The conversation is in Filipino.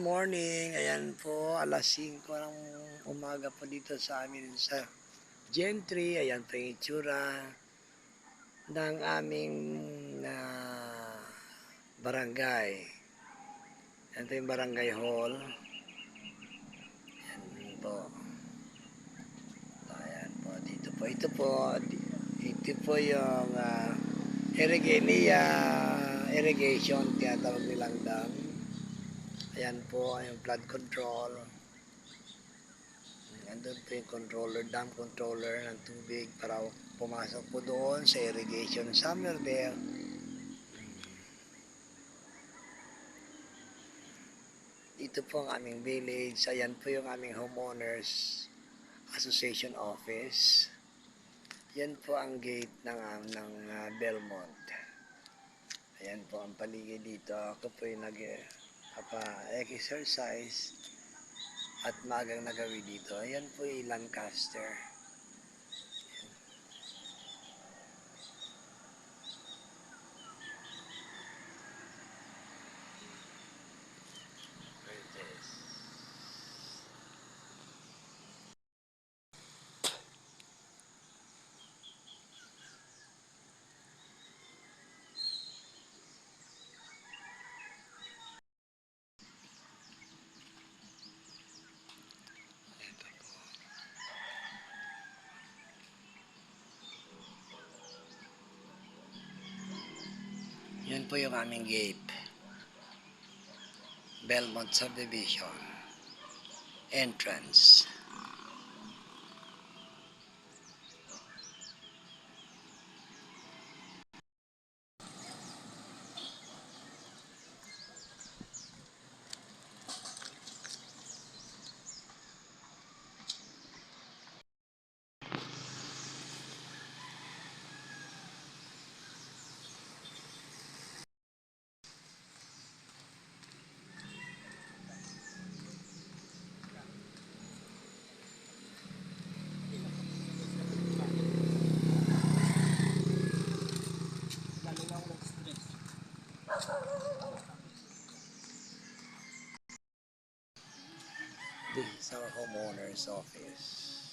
morning. Ayan po, alas 5 ng umaga po dito sa amin sa Gentry. Ayan po yung itsura ng aming barangay. Ayan po yung barangay hall. Ayan po. Ayan po, dito po. Ito po yung irrigation, tinatawag nilang dam. Ayan po, yung flood control. Andun po yung controller, dam controller ng tubig para pumasok po doon sa irrigation summer there. Dito po ang aming village. Ayan po yung aming homeowners association office. Yan po ang gate ng Belmont. Ayan po ang paligid dito. Ako po yung nag-exercise at magang nagawi dito. Ayan po yung Lancaster. Yan po yung aming gate. Belmont Subdivision. Entrance. This is our homeowner's office.